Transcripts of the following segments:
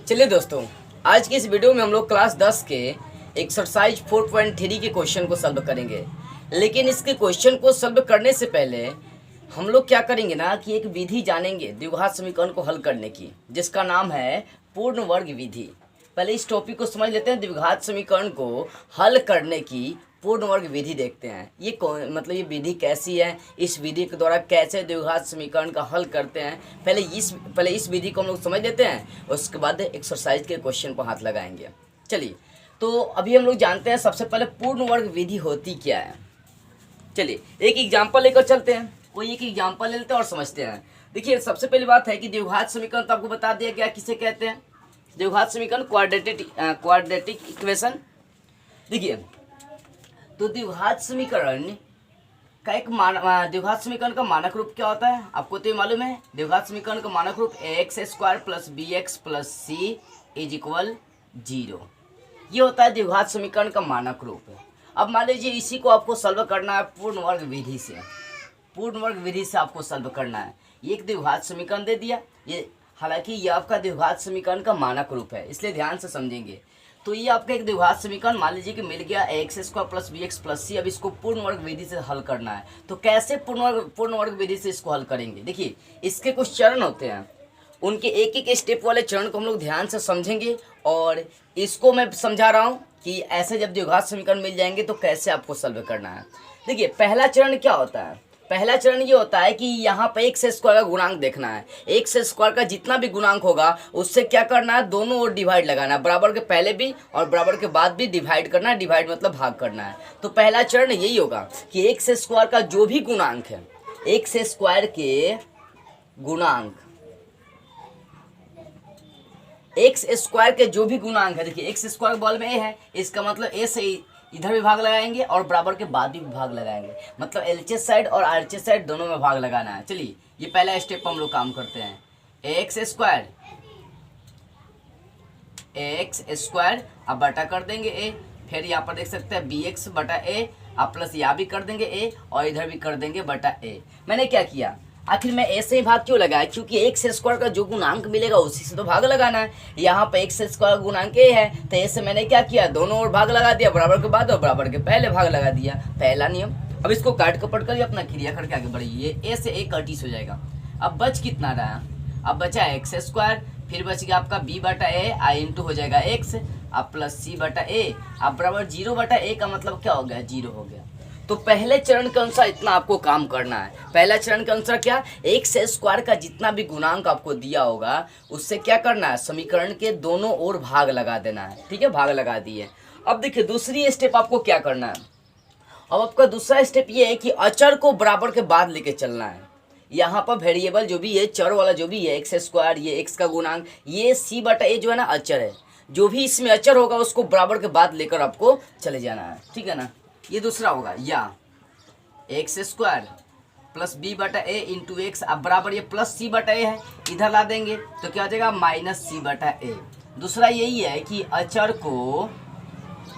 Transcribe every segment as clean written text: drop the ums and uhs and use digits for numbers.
चलिए दोस्तों, आज की इस वीडियो में हम लोग क्लास 10 के एक्सरसाइज 4.3 के क्वेश्चन को सॉल्व करेंगे। लेकिन इसके क्वेश्चन को सॉल्व करने से पहले हम लोग क्या करेंगे ना कि एक विधि जानेंगे द्विघात समीकरण को हल करने की, जिसका नाम है पूर्ण वर्ग विधि। पहले इस टॉपिक को समझ लेते हैं। द्विघात समीकरण को हल करने की पूर्ण वर्ग विधि देखते हैं। ये मतलब ये विधि कैसी है, इस विधि के द्वारा कैसे द्विघात समीकरण का हल करते हैं, पहले इस विधि को हम लोग समझ लेते हैं। उसके बाद एक्सरसाइज के क्वेश्चन पर हाथ लगाएंगे। चलिए, तो अभी हम लोग जानते हैं सबसे पहले पूर्ण वर्ग विधि होती क्या है। चलिए एक एग्जाम्पल लेकर चलते हैं, कोई एक एग्जाम्पल ले लेते हैं और समझते हैं। देखिए, सबसे पहली बात है कि द्विघात समीकरण तो आपको बता दिया गया किसे कहते हैं। द्विघात समीकरण क्वाड्रेटिक इक्वेशन। देखिए, तो द्विघात समीकरण का मानक रूप क्या होता है, आपको तो ये मालूम है। द्विघात समीकरण का मानक रूप ax² + bx + c = 0। ये होता है द्विघात समीकरण का मानक रूप। अब मान लीजिए इसी को आपको सॉल्व करना है पूर्ण वर्ग विधि से। पूर्ण वर्ग विधि से आपको सॉल्व करना है। एक द्विघात समीकरण दे दिया, ये हालांकि ये आपका द्विघात समीकरण का मानक रूप है, इसलिए ध्यान से समझेंगे। तो ये आपका एक द्विघात समीकरण मान लीजिए कि मिल गया ax² + bx + c। अब इसको पूर्ण वर्ग विधि से हल करना है। तो कैसे पूर्ण वर्ग विधि से इसको हल करेंगे। देखिए, इसके कुछ चरण होते हैं, उनके एक एक स्टेप वाले चरण को हम लोग ध्यान से समझेंगे। और इसको मैं समझा रहा हूँ कि ऐसे जब द्विघात समीकरण मिल जाएंगे तो कैसे आपको सॉल्व करना है। देखिए, पहला चरण क्या होता है। पहला चरण ये होता है कि यहाँ पर x² का गुणांक देखना है। x² का जितना भी गुणांक होगा उससे क्या करना है, दोनों ओर डिवाइड लगाना है। बराबर के पहले भी और बराबर के बाद भी डिवाइड करना है। डिवाइड मतलब भाग करना है। तो पहला चरण यही होगा कि x² का जो भी गुणांक है, x² के गुणांक, x² के जो भी गुणांक है। देखिए, x² बॉल में a है, इसका मतलब a से इधर भी भाग लगाएंगे और बराबर के बाद भी भाग लगाएंगे। मतलब LHS साइड और RHS साइड दोनों में भाग लगाना है। चलिए, ये पहला स्टेप हम लोग काम करते हैं। x² अब बटा कर देंगे a, फिर यहाँ पर देख सकते हैं bx बटा a, अब प्लस यहाँ भी कर देंगे a और इधर भी कर देंगे बटा a। मैंने क्या किया, आखिर मैं ऐसे ही भाग क्यों लगाया, क्योंकि x² का जो गुणांक मिलेगा उसी से तो भाग लगाना है। यहाँ पे x² गुणांक a है, तो a से मैंने क्या किया, दोनों ओर भाग लगा दिया, बराबर के बाद और बराबर के पहले भाग लगा दिया। पहला नियम। अब इसको काट कपट कर अपना क्रिया करके आगे बढ़िए। a से a कटिस हो जाएगा। अब बच कितना रहा, अब बचा x², फिर बच गया आपका b बटा a, i इंटू हो जाएगा x, अब प्लस c बटा a, अब बराबर 0 बटा a का मतलब क्या हो गया, 0 हो गया। तो पहले चरण के अनुसार इतना आपको काम करना है। पहला चरण के अनुसार क्या, x² का जितना भी गुणांक आपको दिया होगा उससे क्या करना है, समीकरण के दोनों ओर भाग लगा देना है। ठीक है, भाग लगा दिए। अब देखिए, दूसरी स्टेप आपको क्या करना है। अब आपका दूसरा स्टेप ये है कि अचर को बराबर के बाद लेके चलना है। यहाँ पर वेरिएबल जो भी है, चर वाला जो भी है, x², ये x का गुणांक, ये c बटा a जो है ना अचर है। जो भी इसमें अचर होगा उसको बराबर के बाद लेकर आपको चले जाना है। ठीक है ना। ये दूसरा होगा, या x² प्लस b बटा a इंटू x, अब बराबर ये प्लस c बटा a है, इधर ला देंगे तो क्या हो जाएगा, माइनस c बटा a। दूसरा यही है कि अचर को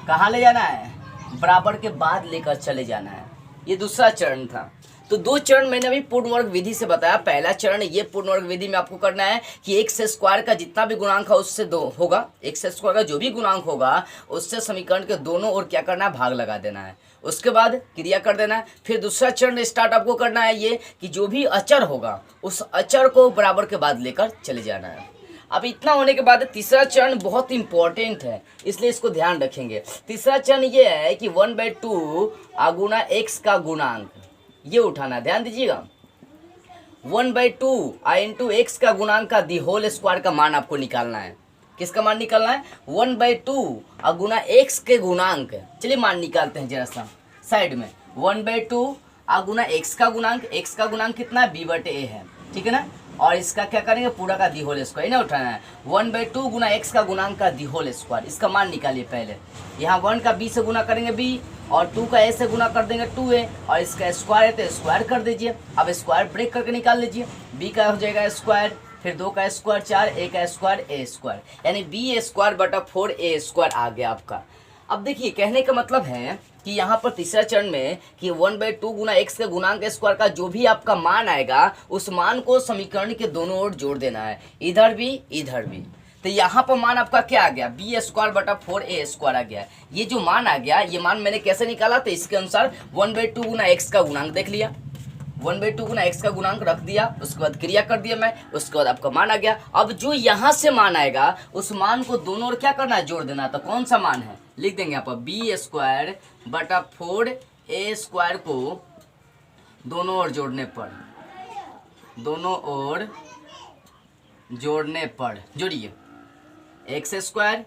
कहाँ ले जाना है, बराबर के बाद लेकर चले जाना है। ये दूसरा चरण था। तो दो चरण मैंने अभी पूर्ण वर्ग विधि से बताया। पहला चरण ये पूर्ण वर्ग विधि में आपको करना है कि x² का जितना भी गुणांक है उससे दो होगा, x² का जो भी गुणांक होगा उससे समीकरण के दोनों ओर क्या करना है, भाग लगा देना है। उसके बाद क्रिया कर देना है। फिर दूसरा चरण स्टार्ट आपको करना है ये कि जो भी अचर होगा उस अचर को बराबर के बाद लेकर चले जाना है। अब इतना होने के बाद तीसरा चरण बहुत इंपॉर्टेंट है, इसलिए इसको ध्यान रखेंगे। तीसरा चरण ये है कि 1/2 गुना x का गुणांक, ये उठाना, ध्यान दीजिएगा। 1/2 i इंटू x का गुणांक का दी होल स्क्वायर का मान आपको निकालना है। किसका मान निकालना है, 1/2 गुना x के गुणांक। चलिए मान निकालते हैं जरा सा साइड में। 1/2 गुना x का गुणांक कितना है, b बटे a है। ठीक है ना। और इसका क्या करेंगे, पूरा का दी होल स्क्वायर ना उठाना है। 1/2 गुना x का गुणांक का दी होल स्क्वायर, इसका मान निकालिए। पहले यहाँ 1 का b से गुना करेंगे b, और 2 का a से गुना कर देंगे 2a, और इसका स्क्वायर है तो स्क्वायर कर दीजिए। अब स्क्वायर ब्रेक करके निकाल लीजिए। b का हो जाएगा स्क्वायर, फिर 2 का स्क्वायर 4, a का स्क्वायर a², यानी b² बटा 4a² आ गया आपका। अब देखिए, कहने का मतलब है कि यहाँ पर तीसरा चरण में कि 1/2 गुना x के गुणांक स्क्वायर का जो भी आपका मान आएगा उस मान को समीकरण के दोनों ओर जोड़ देना है, इधर भी इधर भी। तो यहाँ पर मान आपका क्या आ गया, बी स्क्वायर बटा 4a² आ गया। ये जो मान आ गया, ये मान मैंने कैसे निकाला, तो इसके अनुसार 1/2 गुना एक्स का गुणांक देख लिया, 1/2 गुना एक्स का गुणांक रख दिया, उसके बाद क्रिया कर दिया मैं, उसके बाद आपका मान आ गया। अब जो यहाँ से मान आएगा उस मान को दोनों ओर क्या करना है, जोड़ देना। तो कौन सा मान है, लिख देंगे यहाँ पर बी स्क्वायर बटा 4a² को दोनों ओर जोड़ने पर जोड़िए, x²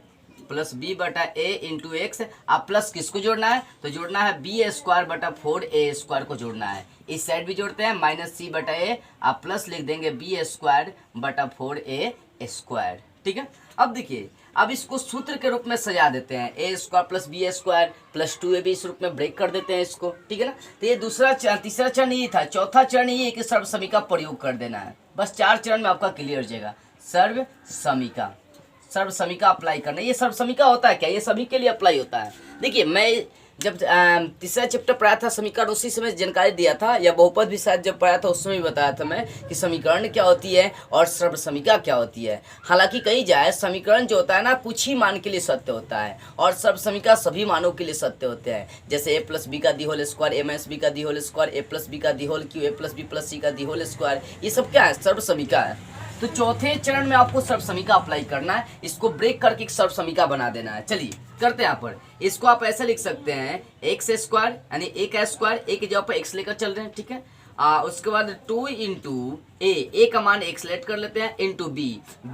प्लस बी बटा ए इंटू एक्स। आप प्लस किसको जोड़ना है, तो जोड़ना है b² बटा 4a² को जोड़ना है। इस साइड भी जोड़ते हैं, माइनस सी बटा ए, आप प्लस लिख देंगे b² बटा 4a²। ठीक है। अब देखिए, अब इसको सूत्र के रूप में सजा देते हैं, a² plus b² plus 2ab, इस रूप में ब्रेक कर देते हैं इसको। ठीक है ना। तो ये तीसरा चरण ये था। चौथा चरण ये है कि सर्व समीका प्रयोग कर देना है। बस 4 चरण में आपका क्लियर हो जाएगा। सर्व समीका अप्लाई करना। ये सर्व समीका होता है क्या, ये सभी के लिए अप्लाई होता है। देखिए, मैं जब तीसरा चैप्टर पढ़ाया था समीकरण, उसी समय जानकारी दिया था, या बहुपद भी शायद जब पढ़ाया था उस समय भी बताया था मैं कि समीकरण क्या होती है और सर्व समीका क्या होती है। हालांकि कही जाए, समीकरण जो होता है ना, कुछ ही मान के लिए सत्य होता है, और सर्व समीका सभी मानों के लिए सत्य होते हैं। जैसे a प्लस बी का the whole square, a minus B का the whole square, a plus B का the whole cube, a plus B plus C का दी होल स्क्वायर, ये सब क्या है, सर्व समीका है। तो चौथे चरण में आपको सर्व समीका अप्लाई करना है, इसको ब्रेक करके एक सर्व समीका बना देना है। चलिए करते हैं। यहाँ पर इसको आप ऐसे लिख सकते हैं, x² यानी a का स्क्वायर, a की जगह पर x लेकर चल रहे हैं। ठीक है। उसके बाद 2 इंटू a का मान x लेट कर लेते हैं, इंटू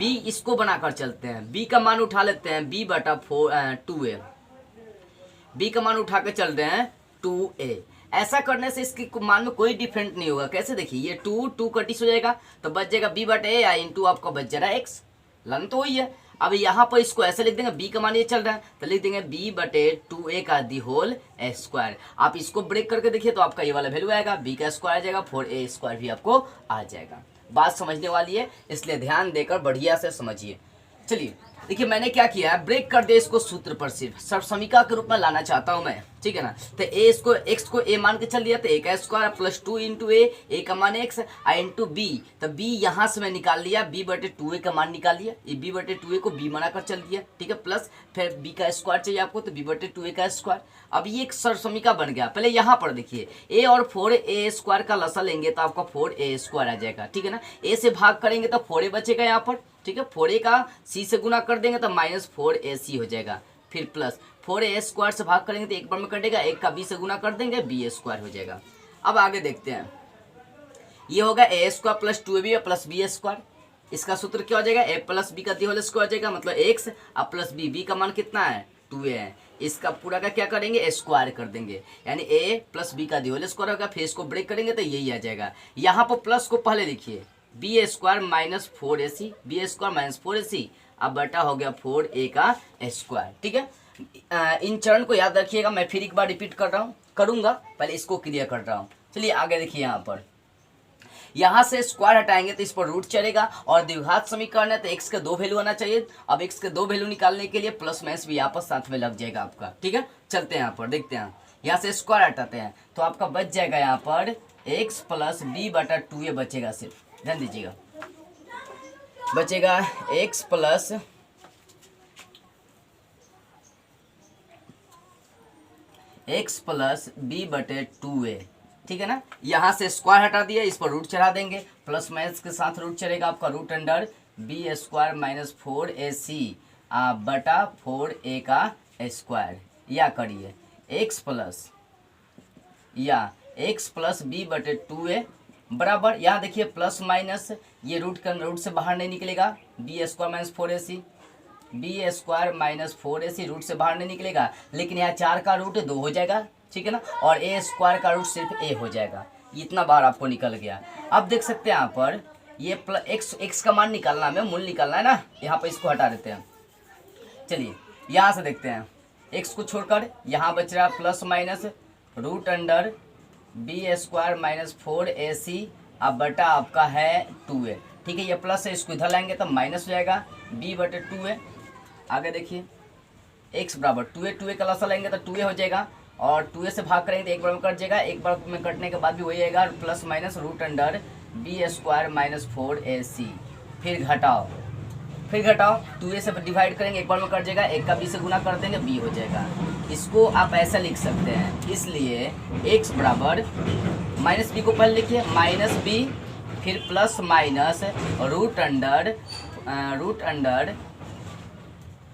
b इसको बनाकर चलते हैं, b का मान उठा लेते हैं b बटा 2a, b का मान उठा के चल रहे हैं 2a। ऐसा करने से इसके मान में कोई डिफरेंट नहीं होगा। कैसे, देखिए, ये 2 कटिस हो जाएगा, तो बच जाएगा b बटे ए इंटू आपका बच जा रहा है x, लन तो वही है। अब यहाँ पर इसको ऐसे लिख देंगे, b का मान ये चल रहा है, तो लिख देंगे b बटे 2a का दी होल स्क्वायर। आप इसको ब्रेक करके देखिए तो आपका ये वाला वैल्यू आएगा, b का स्क्वायर आ जाएगा, 4a² भी आपको आ जाएगा। बात समझने वाली है, इसलिए ध्यान देकर बढ़िया से समझिए। चलिए देखिए, मैंने क्या किया है, ब्रेक कर दिया इसको सूत्र पर, सिर्फ सर्व समीका के रूप में लाना चाहता हूं मैं। ठीक है ना। तो x को a मान के चल दिया, तो a का स्क्वायर प्लस 2 इंटू a का मान x इंटू b, तो b यहाँ से मैं निकाल लिया, b बटे 2a का मान निकाल लिया, ये b बटे 2a को b बना कर चल दिया। ठीक है। प्लस फिर b का स्क्वायर चाहिए आपको, तो b बटे 2a का स्क्वायर। अब ये एक सर्व समीका बन गया। पहले यहाँ पर देखिए, a और 4a² का लसा लेंगे तो आपका 4a² आ जाएगा। ठीक है ना। a से भाग करेंगे तो 4a बचेगा यहाँ पर। ठीक है। 4a का c से गुना कर देंगे तो माइनस 4ac हो जाएगा, फिर प्लस 4a² से भाग करेंगे तो एक बार में कटेगा, एक का b से गुना कर देंगे b² हो जाएगा। अब आगे देखते हैं, ये होगा a² plus 2ab plus b²। इसका सूत्र क्या हो जाएगा, a प्लस b का दी होल स्क्वायर हो जाएगा, मतलब x अब प्लस b का मान कितना है, 2a है। इसका पूरा का क्या करेंगे, स्क्वायर कर देंगे, यानी a प्लस b का दी होल स्क्वायर होगा, फिर इसको ब्रेक करेंगे तो यही आ जाएगा। यहाँ पर प्लस को पहले लिखिए, b² minus 4ac, b² minus 4ac, अब बटा हो गया 4a का स्क्वायर। ठीक है। इन चरण को याद रखिएगा, मैं फिर एक बार रिपीट कर रहा हूँ, करूँगा, पहले इसको क्लियर कर रहा हूँ। चलिए आगे देखिए, यहाँ पर यहाँ से स्क्वायर हटाएंगे तो इस पर रूट चलेगा, और द्विघात समीकरण है तो x के 2 वैल्यू आना चाहिए। अब x के 2 वैल्यू निकालने के लिए प्लस माइनस भी आपस साथ में लग जाएगा आपका। ठीक है। चलते हैं यहाँ पर, देखते हैं, यहाँ से स्क्वायर हटाते हैं तो आपका बच जाएगा यहाँ पर x प्लस b बटा 2a बचेगा। सिर्फ ध्यान दीजिएगा, बचेगा x प्लस b बटे 2a। ठीक है ना। यहाँ से स्क्वायर हटा दिया, इस पर रूट चढ़ा देंगे, प्लस माइनस के साथ रूट चलेगा आपका, root under b² minus 4ac बटा 4a का स्क्वायर। या करिए x प्लस b बटे 2a बराबर, यहाँ देखिए प्लस माइनस, ये रूट से बाहर नहीं निकलेगा, b² minus 4ac, b² minus 4ac root से बाहर नहीं निकलेगा, लेकिन यहाँ 4 का रूट 2 हो जाएगा। ठीक है ना। और a² का रूट सिर्फ a हो जाएगा, इतना बार आपको निकल गया। अब देख सकते हैं यहाँ पर ये x का मान निकालना, हमें मूल निकालना है ना, यहाँ पर इसको हटा देते हैं। चलिए यहाँ से देखते हैं, x को छोड़कर यहाँ बच रहा plus minus root under b² minus 4ac अब बटा आपका है 2a। ठीक है। ये प्लस है, इसको इधर लाएंगे तो माइनस हो जाएगा b बटे 2a। आगे देखिए, x बराबर 2a का लसा लेंगे तो 2a हो जाएगा, और 2a से भाग करेंगे तो एक बार में कट जाएगा, एक बार में कटने के बाद भी वही आएगा, plus minus root under b² minus 4ac, फिर घटाओ, फिर घटाओ, 2a से डिवाइड करेंगे, एक बार में कट जाएगा, एक का b से गुना कर देंगे, b हो जाएगा। इसको आप ऐसा लिख सकते हैं, इसलिए x बराबर माइनस बी को पहले लिखिए, माइनस बी फिर plus minus root under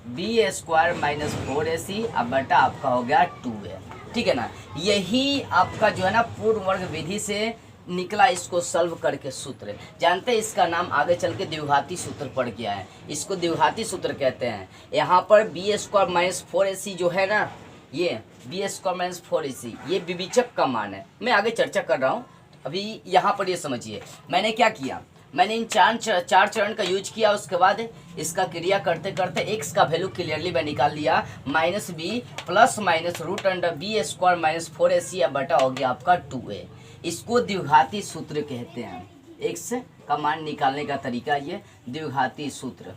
b square minus 4ac अब बटा आपका हो गया 2a, ठीक है ना। यही आपका जो है ना पूर्ण वर्ग विधि से निकला इसको सॉल्व करके सूत्र। जानते हैं इसका नाम आगे चल के द्विघाती सूत्र पड़ गया है, इसको द्विघाती सूत्र कहते हैं। यहाँ पर बी स्क्वायर माइनस 4ac जो है ना, ये बी स्क्वायर माइनस 4ac ये विवेचक का मान है। मैं आगे चर्चा कर रहा हूँ, अभी यहाँ पर ये समझिए मैंने क्या किया। मैंने इन चार चरण का यूज किया, उसके बाद इसका क्रिया करते करते x का वैल्यू क्लियरली मैं निकाल लिया, minus b plus minus root under b square minus 4ac बटा हो गया आपका 2a। इसको द्विघाती सूत्र कहते हैं। x का मान निकालने का तरीका ये द्विघाती सूत्र,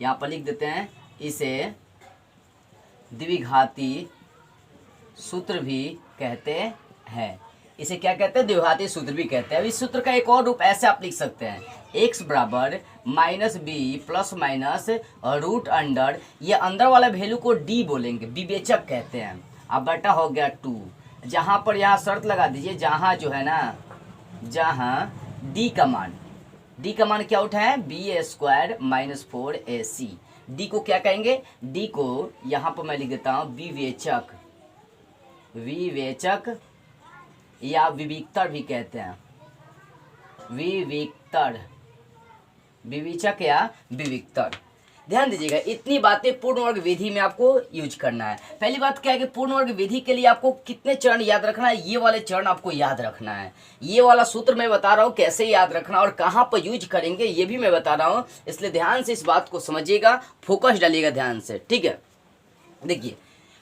यहाँ पर लिख देते हैं, इसे द्विघाती सूत्र भी कहते हैं। इसे क्या कहते हैं? द्विघाती सूत्र भी कहते हैं। अब इस सूत्र का एक और रूप ऐसे आप लिख सकते हैं, x बराबर minus b plus minus root under, ये अंदर वाला वैल्यू को d बोलेंगे, विवेचक कहते हैं, अब बटा हो गया 2। जहाँ पर यहाँ शर्त लगा दीजिए, जहाँ जो है ना, जहाँ d का मान क्या उठाए, B square minus 4ac, d को क्या कहेंगे, d को यहाँ पर मैं लिख देता हूँ विवेचक या विविक्तर भी कहते हैं, विवेचक या विविक्तर। ध्यान दीजिएगा, इतनी बातें पूर्ण वर्ग विधि में आपको यूज करना है। पहली बात क्या है कि पूर्ण वर्ग विधि के लिए आपको कितने चरण याद रखना है, ये वाले चरण आपको याद रखना है। ये वाला सूत्र मैं बता रहा हूँ कैसे याद रखना और कहाँ पर यूज करेंगे ये भी मैं बता रहा हूँ, इसलिए ध्यान से इस बात को समझिएगा, फोकस डालिएगा ध्यान से, ठीक है। देखिए,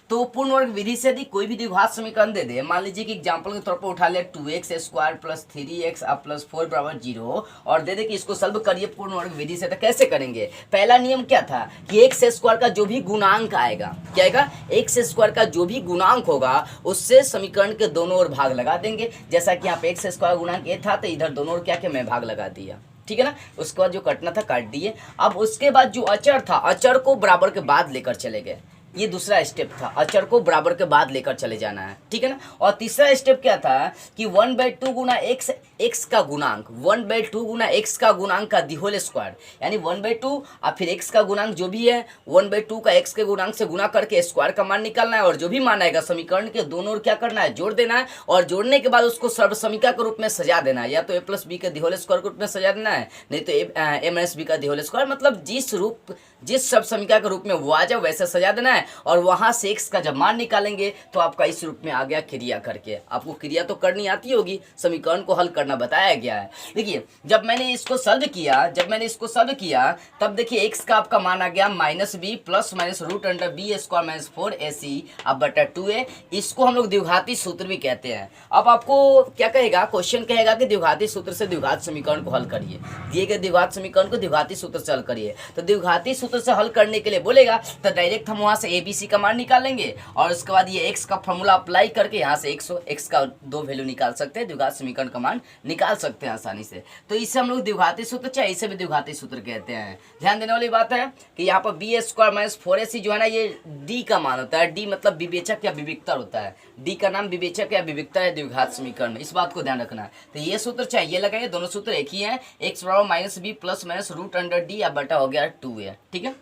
तो पूर्ण वर्ग विधि से यदि कोई भी द्विघात समीकरण दे दे, मान लीजिए कि एग्जांपल के तौर पर उठा ले 2x स्क्वायर प्लस 3x अब प्लस 4 बराबर 0 और दे दे कि इसको सॉल्व करिए पूर्ण वर्ग विधि से, तो कैसे करेंगे? पहला नियम क्या था कि x स्क्वायर का जो भी गुणांक आएगा, क्या आएगा, x स्क्वायर का जो भी गुणांक होगा उससे समीकरण के दोनों ओर भाग लगा देंगे। जैसा कि यहाँ पे x स्क्वायर गुणांक a था तो इधर दोनों ओर क्या क्या मैं भाग लगा दिया, ठीक है ना। उसके बाद जो कटना था काट दिए। अब उसके बाद जो अचर था, अचर को बराबर के बाद लेकर चले गए, ये दूसरा स्टेप था, अचर को बराबर के बाद लेकर चले जाना है, ठीक है ना। और तीसरा स्टेप क्या था कि 1/2 गुना x का गुणांक, 1/2 गुना x का गुणांक का दी होल स्क्वायर, यानी 1/2 और फिर x का गुणांक जो भी है 1/2 का x के गुणांक से गुना करके स्क्वायर का मान निकालना है और जो भी मान आएगा समीकरण के दोनों ओर क्या करना है, जोड़ देना है और जोड़ने के बाद उसको सर्वसमीका के रूप में सजा देना है, या तो a प्लस बी के दी होल स्क्वायर के रूप में सजा देना है, नहीं तो a माइनस बी का दी होल स्क्वायर, मतलब जिस सर्वसमीका के रूप में वो आ जाए वैसे सजा देना है। और वहां से x का जब मान निकालेंगे तो आपका इस रूप में आ गया क्रिया करके। आपको क्रिया तो करनी आती होगी, समीकरण को हल करना बताया गया है। देखिए, जब मैंने इसको सॉल्व किया तब देखिए x का आपका मान आ गया minus b plus minus root under b square minus 4ac अब बटा 2a। इसको हम लोग द्विघाती सूत्र भी कहते हैं। अब आपको क्या कहेगा, क्वेश्चन कहेगा कि द्विघाती सूत्र से द्विघात समीकरण को हल करिए, दिए गए द्विघात समीकरण को द्विघाती सूत्र से हल करिए। तो द्विघाती सूत्र से हल करने के लिए बोलेगा तो डायरेक्ट हम वहां से ABC का मान निकालेंगे और उसके बाद ये x का फॉर्मूला अप्लाई करके यहाँ से x का दो वैल्यू निकाल सकते हैं, द्विघात समीकरण का मान निकाल सकते हैं आसानी से। तो इससे हम लोग द्विघाती सूत्र चाहे इसे भी द्विघाती सूत्र कहते हैं। ध्यान देने वाली बात है कि यहाँ पर बी स्क्वायर माइनस 4ac जो है ना, ये d का मान होता है। d मतलब विवेचक या विविक्तर होता है, d का नाम विवेचक या विविक्तर है द्विघात समीकरण में, इस बात को ध्यान रखना है। तो ये सूत्र चाहे ये लगाइए, दोनों सूत्र एक ही है, x बराबर minus b plus minus root under d अब बटा हो गया 2a, ठीक है।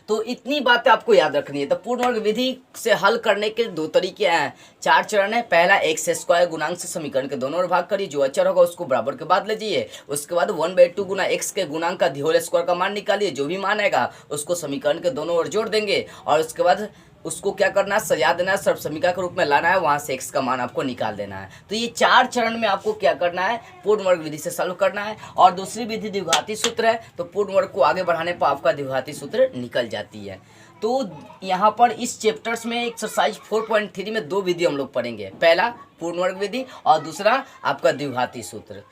तो इतनी बातें आपको याद रखनी है। तो पूर्ण वर्ग विधि से हल करने के दो तरीके हैं, 4 चरण है। पहला x स्क्वायर गुणांक से समीकरण के दोनों ओर भाग करिए, जो अचर होगा उसको बराबर के बाद ले जाइए। उसके बाद 1/2 गुना x के गुणांक का होल स्क्वायर का मान निकालिए, जो भी मान आएगा उसको समीकरण के दोनों ओर जोड़ देंगे और उसके बाद उसको क्या करना है, सजा देना है, सर्वसमीका के रूप में लाना है, वहां से x का मान आपको निकाल देना है। तो ये 4 चरण में आपको क्या करना है, पूर्ण वर्ग विधि से सॉल्व करना है। और दूसरी विधि द्विघाती सूत्र है, तो पूर्ण वर्ग को आगे बढ़ाने पर आपका द्विघाती सूत्र निकल जाती है। तो यहाँ पर इस चैप्टर्स में एक्सरसाइज 4.3 में 2 विधि हम लोग पढ़ेंगे, पहला पूर्ण वर्ग विधि और दूसरा आपका द्विघाती सूत्र।